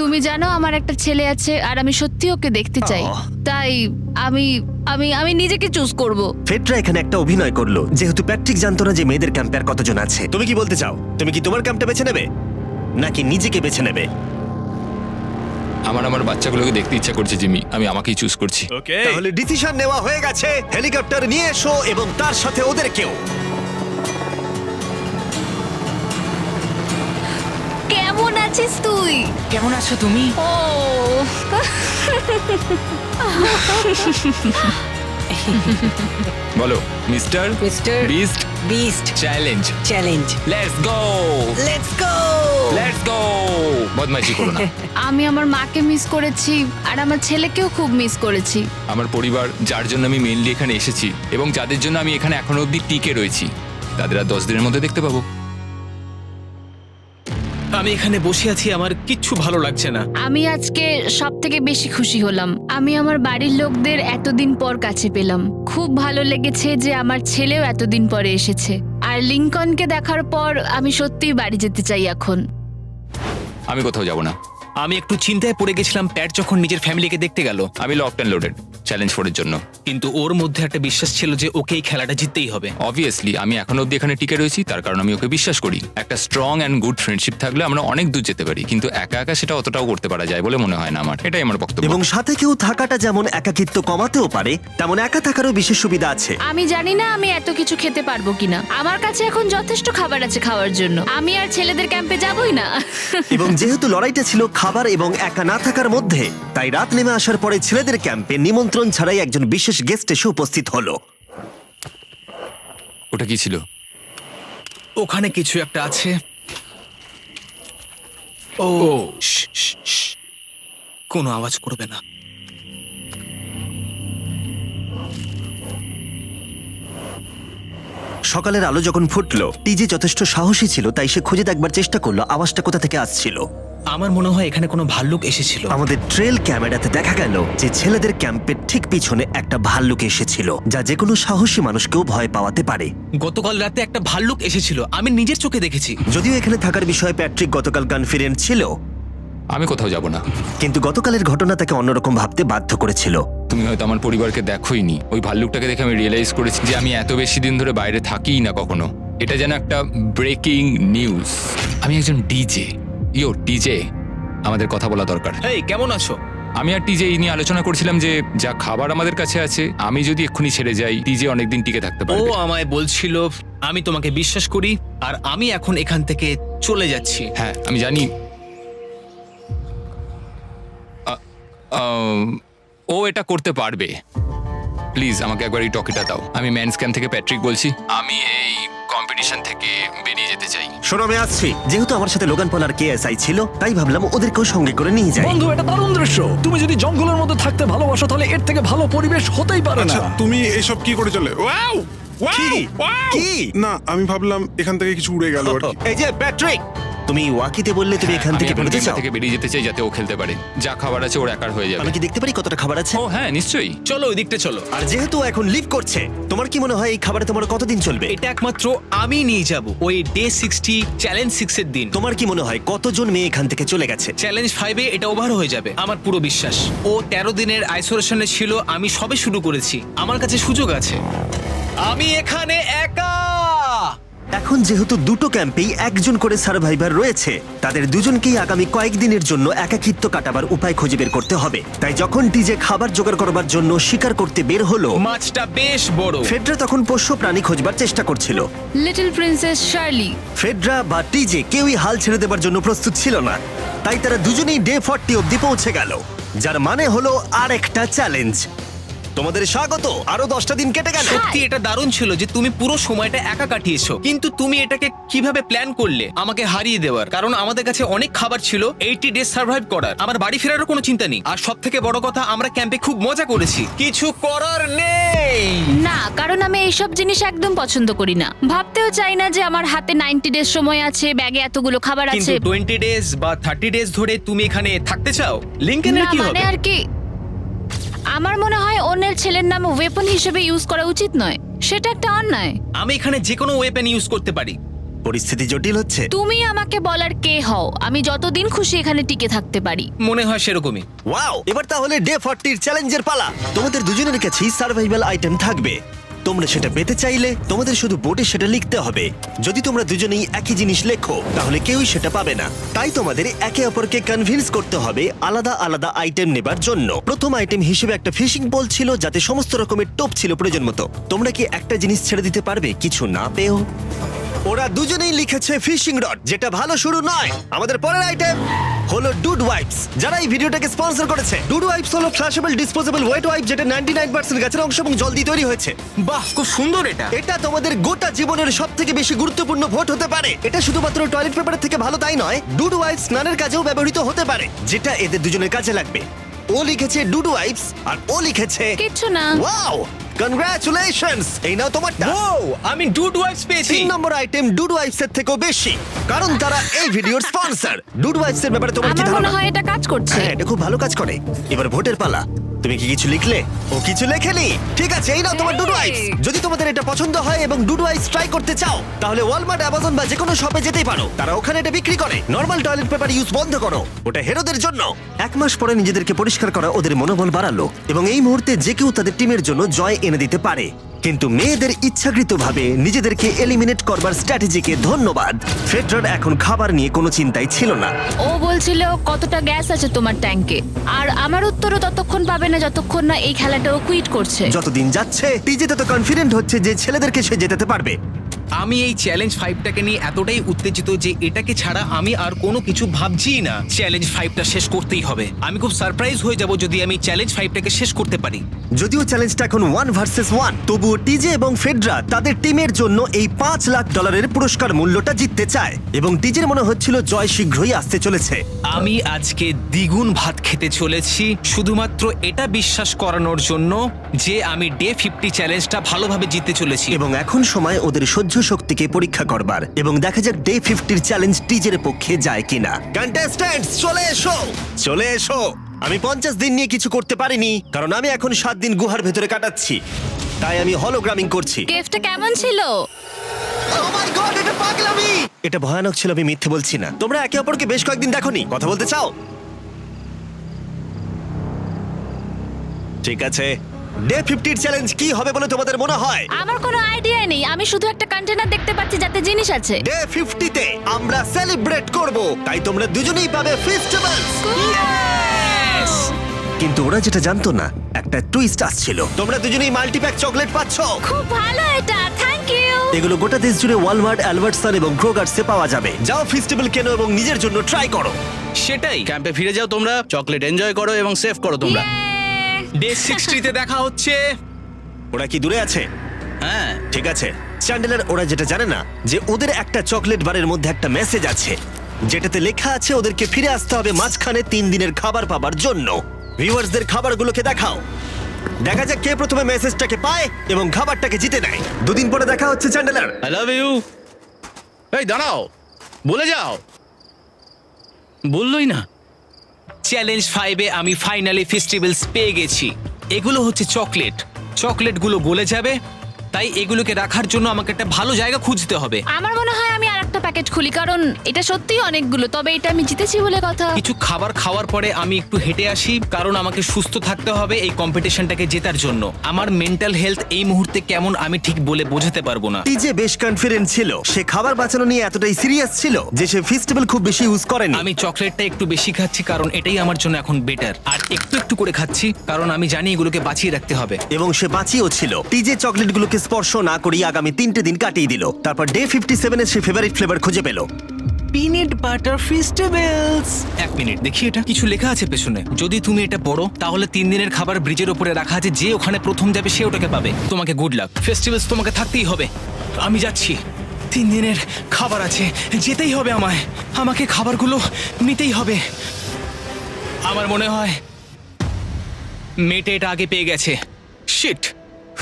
তুমি জানো আমার একটা ছেলে আছে আর আমি সত্যি ওকে দেখতে চাই। তাই আমি আমি আমি নিজেকে চুজ করব। ফেডরা এখানে একটা অভিনয় করলো, যেহেতু প্যাট্রিক জানতো না যে মেয়েদের ক্যাম্পে আর কতজন আছে। তুমি কি বলতে চাও? তুমি কি তোমার ক্যাম্পটা বেছে নেবে নাকি নিজেকে বেছে নেবে? আমার বাচ্চাগুলোকে দেখতে ইচ্ছা করছে জিমি। আমি আমাকেই চুজ করছি। তাহলে ডিসিশন নেওয়া হয়ে গেছে। হেলিকপ্টার নিয়ে এসো এবং তার সাথে ওদেরকেও। কেমন আছিস তুই? কেমন আছো তুমি? ও বলো mister mister beast beast challenge. Challenge. Let's go, let's go. Let's go. বদমাইশি করো না। আমি আমার মাকে মিস করেছি আর আমার ছেলেকেও খুব মিস করেছি। আমার পরিবার, যার জন্য আমি মেইনলি এখানে এসেছি এবং যাদের জন্য আমি এখানে এখনো অবধি টিকে রয়েছি, তাদের আর 10 দিনের মধ্যে দেখতে পাবো। আমি এখানে বসে আছি, আমার কিচ্ছু ভালো লাগছে না। আমি আজকে সব থেকে বেশি খুশি হলাম। আমি আমার বাড়ির লোকদের এতদিন পর কাছে পেলাম। খুব ভালো লেগেছে যে আমার ছেলেও এতদিন পরে এসেছে। আর লিংকনকে দেখার পর আমি সত্যিই বাড়ি যেতে চাই এখন। আমি কোথাও যাব না। আমি একটু চিন্তায় পড়ে গেছিলাম প্যাট যখন নিজের ফ্যামিলিকে দেখতে গেল, আমি লকড অ্যান্ড লোডেড চ্যালেঞ্জ 4 এর জন্য। কিন্তু ওর মধ্যে একটা বিশ্বাস ছিল যে ওকে এই খেলাটা জিততেই হবে। অবভিয়াসলি আমি এখনো অব্দি এখানে টিকে রয়েছি, তার কারণ আমি ওকে বিশ্বাস করি। একটা স্ট্রং অ্যান্ড গুড ফ্রেন্ডশিপ থাকলে আমরা অনেক দূর যেতে পারি, কিন্তু একা একা সেটা অতটাও করতে পারা যায় বলে মনে হয় না আমার। এটাই আমার বক্তব্য। এবং সাথে কেউ থাকাটা যেমন একাকিত্ব কমাতেও পারে, তেমন একা থাকারও বিশেষ সুবিধা আছে। আমি জানি না আমি এত কিছু খেতে পারবো কিনা। আমার কাছে এখন যথেষ্ট খাবার আছে খাওয়ার জন্য। আমি আর ছেলেদের ক্যাম্পে যাবই না। এবং যেহেতু লড়াইটা ছিল খাবার এবং একা না থাকার মধ্যে, তাই রাত নেমে আসার পরে ছেলেদের ক্যাম্পে নিমন্ত্রণ ছাড়াই একজন বিশেষ গেস্ট এসে উপস্থিত হলো। ওটা কি ছিল? ওখানে কিছু একটা আছে। ও শ্, শ্, শ্। কোনো আওয়াজ করবে না। সকালের আলো যখন ফুটলো, টিজে যথেষ্ট সাহসী ছিল, তাই সে খুঁজে দেখবার চেষ্টা করলো আওয়াজটা কোথা থেকে আসছিল। আমার মনে হয় এখানে কোনো ভাল্লুক এসেছিল। আমাদের ট্রেল ক্যামেরাতে দেখা গেল যে ছেলেদের ক্যাম্পের ঠিক পিছনে একটা ভাল্লুক এসেছিল, যা যে কোনো সাহসী মানুষকেও ভয় পাওয়াতে পারে। গতকাল রাতে একটা ভাল্লুক এসেছিল, আমি নিজের চোখে দেখেছি। যদিও এখানে থাকার বিষয়ে প্যাট্রিক গতকাল কনফিডেন্ট ছিল, আমি কোথাও যাব না। কিন্তু গতকালের ঘটনা তাকে অন্যরকম ভাবতে বাধ্য করেছিল। তুমি হয়তো আমার পরিবারকে দেখোইনি। ওই ভাল্লুকটাকে দেখে আমি রিয়েলাইজ করেছি যে আমি এত বেশি দিন ধরে বাইরে থাকিই না কখনো। এটা যেন একটা ব্রেকিং নিউজ। আমি একজন ডিজে। ডিজে, আমাদের কথা বলা দরকার। এই কেমন আছো? আমি আর টিজে এই নিয়ে আলোচনা করছিলাম যে যা খাবার আমাদের কাছে আছে, আমি যদি এক্ষুনি ছেড়ে যাই টিজে অনেকদিন টিকে থাকতে ও পারবে। আমায় বলছিল আমি তোমাকে বিশ্বাস করি আর আমি এখন এখান থেকে চলে যাচ্ছি। হ্যাঁ আমি জানি। ও এটা করতে পারবে। প্লিজ আমাকে একবার এই টকিটা দাও। আমি ম্যানস ক্যাম্প থেকে প্যাট্রিক বলছি। আমি এই কম্পিটিশন থেকে বেরিয়ে যেতে চাই। শোনো, আমি আসছি। যেহেতু আমার সাথে লোগান পল আর কেএসআই ছিল, তাই ভাবলাম ওদেরকেও সঙ্গে করে নিয়ে যাই। বন্ধু, এটা দারুণ দৃশ্য। তুমি যদি জঙ্গলের মধ্যে থাকতে ভালোবাসো তাহলে এর থেকে ভালো পরিবেশ হতেই পারে না। আচ্ছা তুমি এসব কি করে চলে? ওয়াও কি? কি? না আমি ভাবলাম এখান থেকে কিছু উড়ে গেল আর কি। এই যে প্যাট্রিক, তুমি ওয়াকিতে বললে তুমি এখান আমি থেকে এখন বেরোতে গেমটা চাও। থেকে বেরিয়ে যেতে চাই যাতে ও খেলতে পারে। যা খাবার আছে ওর একার হয়ে যাবে। আমি কি দেখতে পারি কতটা খাবার আছে? ও হ্যাঁ নিশ্চয়ই। চলো ওই দিকটা চলো। আর যেহেতু ও এখন লিভ করছে, তোমার কি মনে হয় এই খাবারে তোমার কতদিন চলবে? এটা একমাত্র আমি নিয়ে যাব ওই ডে 60 চ্যালেঞ্জ 6 এর দিন। তোমার কি মনে হয় কতজন মেয়ে এখান থেকে চলে গেছে? চ্যালেঞ্জ 5 এ এটা ওভার হয়ে যাবে, আমার পুরো বিশ্বাস। ও 13 দিনের আইসোলেশনে ছিল, আমি সবে শুরু করেছি। আমার কাছে সুযোগ আছে। আমি এখানে একা। এখন যেহেতু দুটো ক্যাম্পেই একজন করে সার্ভাইভার রয়েছে, তাদের দুজনকেই আগামী কয়েকদিনের জন্য একাকিত্ব কাটাবার উপায় খুঁজে বের করতে হবে। তাই যখন টিজে খাবার জোগাড় করবার জন্য শিকার করতে বের হলো, মাছটা বেশ বড়। ফেডরা তখন পোষ্য প্রাণী খোঁজবার চেষ্টা করছিল। Little princess Shirley. ফেডরা বা টিজে কেউই হাল ছেড়ে দেবার জন্য প্রস্তুত ছিল না, তাই তারা দুজনেই ডে 40 অব্দি পৌঁছে গেল, যার মানে হলো আরেকটা চ্যালেঞ্জ। তোমাদের স্বাগত। আরো 10টা দিন কেটে গেল। সত্যি এটা দারুণ ছিল যে তুমি পুরো সময়টা একা কাটিয়েছো, কিন্তু তুমি এটাকে কিভাবে প্ল্যান করলে আমাকে হারিয়ে দেওয়ার? কারণ আমাদের কাছে অনেক খাবার ছিল 80 ডেজ সার্ভাইভ করার। আমার বাড়ি ফেরারও কোনো চিন্তা নেই। আর সব থেকে বড় কথা, আমরা ক্যাম্পে খুব মজা করেছি। কিছু করার নেই। না, কারণ আমি এইসব জিনিস একদম পছন্দ করি না। ভাবতেও চাই না যে আমার হাতে 90 ডেজ সময় আছে, ব্যাগে এতগুলো খাবার কিন্তু আছে। 20 ডেজ বা 30 ডেজ ধরে তুমি এখানে থাকতে চাও? লিংকেনের না কি মানে হবে? আর কি, আমার মনে হয় অন্যের ছেলের নাম ওয়েপন হিসেবে ইউজ করা উচিত নয়। সেটা একটা অন্যায়। আমি এখানে যে কোনো ওয়েপেন ইউজ করতে পারি। পরিস্থিতি জটিল হচ্ছে। তুমি আমাকে বলার কে হও? আমি যতদিন খুশি এখানে টিকে থাকতে পারি। মনে হয় সেরকমই। ওয়াও, এবার তাহলে ডে 40 চ্যালেঞ্জের পালা। তোমাদের দুজনের কাছেই সার্ভাইভাল আইটেম থাকবে। তোমরা সেটা পেতে চাইলে তোমাদের শুধু বোর্ডে সেটা লিখতে হবে। যদি তোমরা দুজনেই একই জিনিস লেখো, তাহলে কেউই সেটা পাবে না। তাই তোমাদের একে অপরকে কনভিন্স করতে হবে আলাদা আলাদা আইটেম নেবার জন্য। প্রথম আইটেম হিসেবে একটা ফিশিং বল ছিল, যাতে সমস্ত রকমের টোপ ছিল প্রয়োজন মতো। তোমরা কি একটা জিনিস ছেড়ে দিতে পারবে কিছু না পেও? ওরা দুজনেই লিখেছে ফিশিং রড, যেটা ভালো শুরু নয়। আমাদের পরের আইটেম হলো ডুড ওয়াইপস, যারা এই ভিডিওটাকে স্পন্সর করেছে। ডুড ওয়াইপস হলো ফ্ল্যাশেবল ডিসপোজেবল ওয়েট ওয়াইপ, যেটা 99% গাছের অংশ এবং জল দিয়ে তৈরি হয়েছে। বাহ, খুব সুন্দর এটা। এটা তোমাদের গোটা জীবনের সবথেকে বেশি গুরুত্বপূর্ণ ভোট হতে পারে। এটা শুধুমাত্র টয়লেট পেপারের থেকে ভালো তাই নয়, ডুড ওয়াইপস স্নানের কাজেও ব্যবহৃত হতে পারে, যেটা এদের দুজনের কাজে লাগবে। ও লিখেছে ডুড ওয়াইপস আর ও লিখেছে কিচ্ছু না। Wow, congratulations! এই নাও তোমারটা। ও, আমি ডুড ওয়াইপস পেয়েছি। 3 নম্বর আইটেম ডুড ওয়াইপস এর থেকেও বেশি, কারণ তারা এই ভিডিওর স্পন্সর। ডুড ওয়াইপস এর ব্যাপারে তোমার কি আমার মনে ধারণা? হয় এটা কাজ করছে। হ্যাঁ, এটা খুব ভালো কাজ করে। এবার ভোটের পালা। তুমি কি কিছু লিখলে? ও কিছু লেখেনি। ঠিক আছে, এই নাও তোমার ডুডু আইস। যদি তোমাদের এটা পছন্দ হয় এবং ডুডু আইস ট্রাই করতে চাও তাহলে ওয়ালমার্ট, অ্যামাজন বা যে কোনো শপে যেতেই পারো। তারা ওখানে এটা বিক্রি করে। নর্মাল টয়লেট পেপার ইউজ বন্ধ করো, ওটা হেরোদের জন্য। 1 মাস পরে নিজেদেরকে পরিষ্কার করা ওদের মনোবল বাড়ালো এবং এই মুহূর্তে যে কেউ তাদের টিমের জন্য জয় এনে দিতে পারে। কিন্তু মেয়েদের ইচ্ছাকৃতভাবে নিজেদেরকে এলিমিনেট করবার স্ট্র্যাটেজিকে ধন্যবাদ। ফেডরার এখন খাবার নিয়ে কোনো চিন্তাই ছিল না। ও বলছিল কতটা গ্যাস আছে তোমার ট্যাঙ্কে, আর আমার উত্তরও ততক্ষণ পাবে না যতক্ষণ না এই খেলাটা ও কুইট করছে। যতদিন যাচ্ছে টিজে তত কনফিডেন্ট হচ্ছে যে ছেলেদেরকে সে জেতাতে পারবে। আমি এই চ্যালেঞ্জ 5টাকে নিয়ে এতটাই উত্তেজিত যে এটাকে ছাড়া আমি আর কোনো কিছু ভাবছিই না। চ্যালেঞ্জ 5টা শেষ করতেই হবে। আমি খুব সারপ্রাইজ হয়ে যাব যদি আমি চ্যালেঞ্জ 5টাকে শেষ করতে পারি। যদিও চ্যালেঞ্জটা এখন 1 ভার্সেস 1, তবুও টিজে এবং ফেডরা তাদের টিমের জন্য এই $5 লাখ পুরস্কার মূল্যটা জিততে চায় এবং টিজের মনে হচ্ছিল জয় শীঘ্রই আসতে চলেছে। আমি আজকে দ্বিগুণ ভাত খেতে চলেছি শুধুমাত্র এটা বিশ্বাস করানোর জন্য যে আমি ডে 50 চ্যালেঞ্জটা ভালোভাবে জিততে চলেছি। এবং এখন সময় ওদের সহ্য শক্তিকে পরীক্ষা করবার এবং দেখা যাক ডে 50 চ্যালেঞ্জ টিজের পক্ষে যায় কিনা। কন্টেস্ট্যান্টস চলে এসো, চলে এসো। আমি 50 দিন নিয়ে কিছু করতে পারিনি কারণ আমি এখন 7 দিন গুহার ভেতরে কাটাচ্ছি, তাই আমি হলোগ্রামিং করছি। কেভটা কেমন ছিল? Oh my God, এটা পাগলামি! এটা ভয়ানক ছিল, আমি মিথ্যে বলছি না। তোমরা একে অপরকে বেশ কয়েকদিন দেখোনি, কথা বলতে চাও? ঠিক আছে, ডে 50 চ্যালেঞ্জ কি হবে বলে তোমাদের মনে হয়? আমার কোনো আইডিয়া নেই, আমি শুধু একটা কন্টেনার দেখতে পাচ্ছি যাতে জিনিস আছে। ডে 50 তে আমরা সেলিব্রেট করব, তাই তোমরা দুজনেই পাবে ফেস্টিভ্যালস। কিন্তু ওরা যেটা জানতো না, একটা টুইস্ট আসছিল। তোমরা দুজনেই মাল্টিপ্যাক চকলেট পাচ্ছ। খুব ভালো এটা, থ্যাংক ইউ। এগুলো গোটা দেশ জুড়ে ওয়ালমার্ট, অ্যালবার্টসন এবং ক্রোগার্সে পাওয়া যাবে। যাও ফেস্টিভ্যাল কেনো এবং নিজের জন্য ট্রাই করো। সেটাই। ক্যাম্পে ফিরে যাও তোমরা, চকলেট এনজয় করো এবং সেভ করো তোমরা। ডে 60 তে দেখা হচ্ছে। ওরা কি দূরে আছে? হ্যাঁ ঠিক আছে চ্যান্ডেলার, ওরা যেটা জানে না যে ওদের একটা চকলেট বারের মধ্যে একটা মেসেজ আছে যেটাতে লেখা আছে ওদেরকে ফিরে আসতে হবে মাঝখানে 3 দিনের খাবার পাবার জন্য। ভিউয়ার্সদের খাবারগুলোকে দেখাও, দেখা যাক কে প্রথমে মেসেজটাকে পায় এবং খাবারটাকে জিতে নেয়। 2 দিন পরে দেখা হচ্ছে চ্যান্ডেলার। I love you. এই দাঁড়াও, বলে যাও। বললোই না। চ্যালেঞ্জ 5-এ আমি ফাইনালি ফেস্টিভ্যালস পেয়ে গেছি। এগুলো হচ্ছে চকলেট, চকলেটগুলো গলে যাবে, তাই এগুলোকে রাখার জন্য আমাকে একটা ভালো জায়গা খুঁজতে হবে। আমার মনে হয় আমি আরেকটা প্যাকেট খুলি, কারণ এটা সত্যিই অনেকগুলো, তবে এটা আমি জিতেছি বলে কথা। কিছু খাবার খাওয়ার পরে আমি একটু হেঁটে আসি, কারণ আমাকে সুস্থ থাকতে হবে এই কম্পিটিশনটাকে জেতার জন্য। আমার মেন্টাল হেলথ এই মুহূর্তে কেমন আমি ঠিক বলে বোঝাতে পারবো না। টিজে বেশ কনফিডেন্ট ছিল, সে খাবার বাঁচানো নিয়ে এতটাই সিরিয়াস ছিল যে সে ফেস্টিভ্যাল খুব বেশি ইউজ করেনি। আমি চকলেটটা একটু বেশি খাচ্ছি কারণ এটাই আমার জন্য এখন বেটার, আর একটু একটু করে খাচ্ছি কারণ আমি জানি এগুলোকে বাঁচিয়ে রাখতে হবে। এবং সে বাঁচিয়েও ছিল। টিজে চকলেটগুলোকে স্পর্শ না করেই আগামী 3টে দিন কাটিয়ে দিল। তারপর ডে 57 এ সে ফেভারিট ফ্লেভার খুঁজে পেল। Peanut butter festivals. 1 মিনিট দেখি, এটা কিছু লেখা আছে পেছনে। যদি তুমি এটা পড়ো তাহলে 3 দিনের খাবার ব্রিজের উপরে রাখা আছে, যে ওখানে প্রথম যাবে সে ওটাকে পাবে। তোমাকে গুড লাক। ফেস্টিভ্যালস তোমাকে থাকতেই হবে। আমি যাচ্ছি, 3 দিনের খাবার আছে, যেতেই হবে আমায়। আমাকে খাবারগুলো নিতেই হবে। আমার মনে হয় মেয়েটা এটা আগে পেয়ে গেছে। শিট।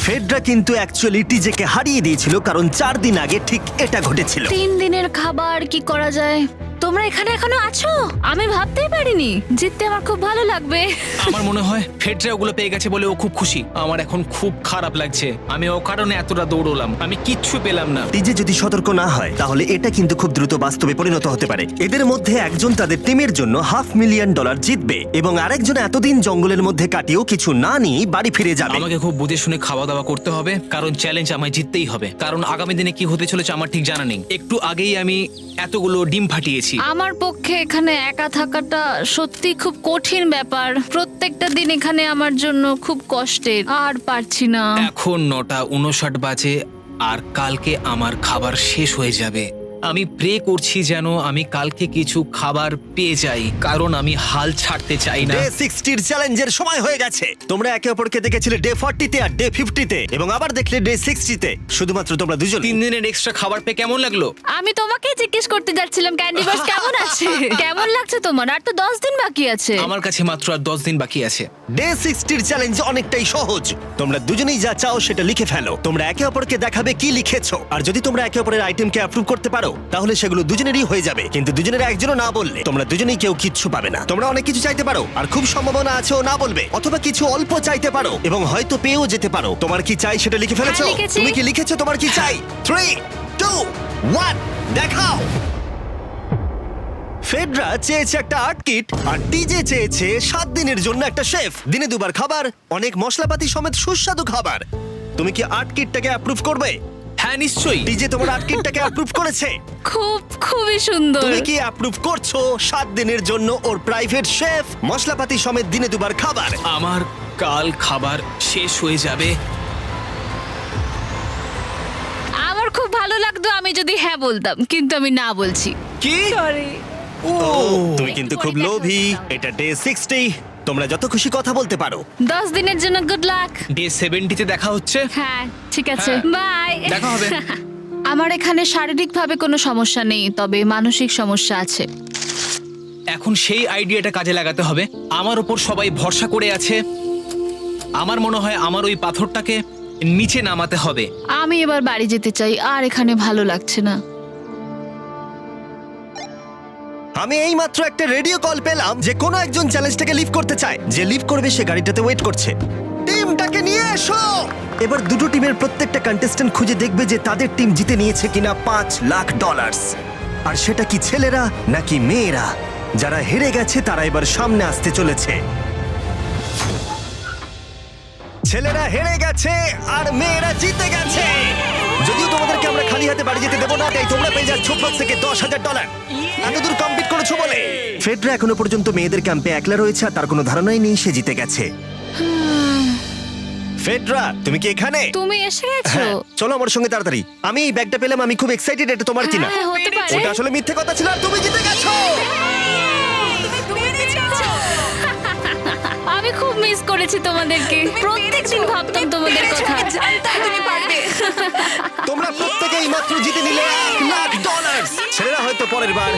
ফেডরা কিন্তু অ্যাকচুয়ালি টিজেকে হারিয়ে দিয়েছিল কারণ 4 দিন আগে ঠিক এটা ঘটেছিল। 3 দিনের খাবার কি করা যায়? তোমরা এখানে এখনো আছো? আমি ভাবতেই পারিনি। জিততে আমার খুব ভালো লাগবে। আমার মনে হয় ফেডরা ওগুলো পেয়ে গেছে বলে ও খুব খুশি। আমার এখন খুব খারাপ লাগছে, আমি ও কারণে এতটা দৌড়লাম, আমি কিচ্ছু পেলাম না। টিজে যদি সতর্ক না হয় তাহলে এটা কিন্তু খুব দ্রুত বাস্তবে পরিণত হতে পারে। এদের মধ্যে একজন তাদের টিমের জন্য $500,000 জিতবে এবং আরেকজন এতদিন জঙ্গলের মধ্যে কাটিয়েও কিছু না নিয়ে বাড়ি ফিরে যাবে। আমাকে খুব বুঝে শুনে খাওয়া দাওয়া করতে হবে কারণ চ্যালেঞ্জ আমায় জিততেই হবে, কারণ আগামী দিনে কি হতে চলেছে আমার ঠিক জানা নেই। একটু আগেই আমি এতগুলো ডিম ফাটিয়েছি। আমার পক্ষে এখানে একা থাকাটা সত্যি খুব কঠিন ব্যাপার। প্রত্যেকটা দিন এখানে আমার জন্য খুব কষ্টের, আর পারছি না। এখন 9:59 বাজে আর কালকে আমার খাবার শেষ হয়ে যাবে। আমি প্রে করছি যেন আমি কালকে কিছু খাবার পেয়ে যাই, কারণ আমি হাল ছাড়তে চাই না। ডে 60 চ্যালেঞ্জের সময় হয়ে গেছে। তোমরা একে অপরকে দেখেছিলে ডে 40 তে আর ডে 50 তে এবং আবার দেখলে ডে 60 তে। শুধুমাত্র তোমরা দুজন। 3 দিনের এক্সট্রা খাবার পেয়ে কেমন লাগলো? আমি তোমাকে জিজ্ঞেস করতে যাচ্ছিলাম ক্যান্ডি বাস কেমন আছে। কেমন লাগছে তোমার? আর তো 10 দিন বাকি আছে। আমার কাছে মাত্র আর 10 দিন বাকি আছে। ডে 60 চ্যালেঞ্জ অনেকটাই সহজ। তোমরা দুজনেই যা চাও সেটা লিখে ফেলো। তোমরা একে অপরকে দেখাবে কি লিখেছো, আর যদি তোমরা একে অপরের আইটেমকে অ্যাপ্রুভ করতে পারো তাহলে সেগুলো দুজনেরই হয়ে যাবে, কিন্তু দুজনের একজনও না বললে তোমরা দুজনেই কেউ কিচ্ছু পাবে না। তোমরা অনেক কিছু চাইতে পারো, আর খুব সম্ভাবনা আছে ও না বলবে, অথবা কিছু অল্প চাইতে পারো এবং হয়তো পেয়েও যেতে পারো। তোমার কি চাই সেটা লিখে ফেলেছো? হ্যাঁ, লিখেছি। তুমি কি লিখেছো তোমার কি চাই? 3, 2, 1, দেখাও। ফেডরা চেয়েছে একটা আর্ট কিট, আর ডিজে চেয়েছে 7 দিনের জন্য একটা শেফ, দিনে 2 বার খাবার, অনেক মশলাপাতি সমেত সুস্বাদু খাবার। তুমি কি আর্ট কিটটাকে অ্যাপ্রুভ করবে? হ্যাঁ নিশ্চয়ই। ডিজে তোমার আর্ট কিটটাকে অ্যাপ্রুভ করেছে। খুবই সুন্দর। তুমি কি অ্যাপ্রুভ করছো 7 দিনের জন্য ওর প্রাইভেট শেফ, মশলাপাতি সমেত দিনে 2 বার খাবার? আমার কাল খাবার শেষ হয়ে যাবে। আমার খুব ভালো লাগতো আমি যদি হ্যাঁ বলতাম, কিন্তু আমি না বলছি। কি? ও, তুমি কিন্তু খুব লোভী। এটা ডে 60, তোমরা যত খুশি কথা বলতে পারো। 10 দিনের জন্য গুড লাক। ডে 70-তে দেখা হচ্ছে। হ্যাঁ ঠিক আছে, হ্যাঁ, বাই। দেখা হবে। আমার এখানে শারীরিকভাবে কোনো সমস্যা নেই, তবে মানসিক সমস্যা আছে। এখন সেই আইডিয়াটা কাজে লাগাতে হবে। আমার উপর সবাই ভরসা করে আছে। আমার মনে হয় আমার ওই পাথরটাকে নিচে নামাতে হবে। আমি এবার বাড়ি যেতে চাই, আর এখানে ভালো লাগছে না। আমি এইমাত্র একটা রেডিও কল পেলাম যে কোনো একজন চ্যালেঞ্জটাকে লিভ করতে চায়। যে লিভ করবে সে গাড়িটাতে ওয়েট করছে। টিমটাকে নিয়ে এসো। এবার দুটো টিমের প্রত্যেকটা কন্টেস্ট্যান্ট খুঁজে দেখবে যে তাদের টিম জিতে নিয়েছে কিনা $5 লাখ। আর সেটা কি ছেলেরা নাকি মেয়েরা? যারা হেরে গেছে তারা এবার সামনে আসতে চলেছে। ছেলেরা হেরে গেছে আর মেয়েরা জিতে গেছে। যদিও তোমাদেরকে আমরা খালি হাতে বাড়ি যেতে দেবো না, তাই তোমরা পেয়ে যাচ্ছ প্রত্যেকে $10,000। এতদূর কমপ্লিট করেছো বলে। ফেডরা এখনো পর্যন্ত মেয়েদের ক্যাম্পে একলা রয়েছে, আর তার কোনো ধারণাই নেই সে জিতে গেছে। ফেডরা, তুমি কি এখানে? তুমি এসে গেছো? হ্যাঁ, চলো আমার সঙ্গে তাড়াতাড়ি। আমি এই ব্যাগটা পেলাম, আমি খুব এক্সাইটেড। এটা তোমার কিনা? হ্যাঁ, হতে পারে। ওটা আসলে মিথ্যে কথা ছিল, আর তুমি জিতে গেছো। আমি খুব মিস করেছি তোমাদেরকে। প্রত্যেকদিন ভাবতাম তোমাদের কথা। জানতাম তুমি পারবে। তোমরা প্রত্যেকেই মাত্র জিতে নিলে $1 লাখ। ছেলেরা হয়তো পরের বার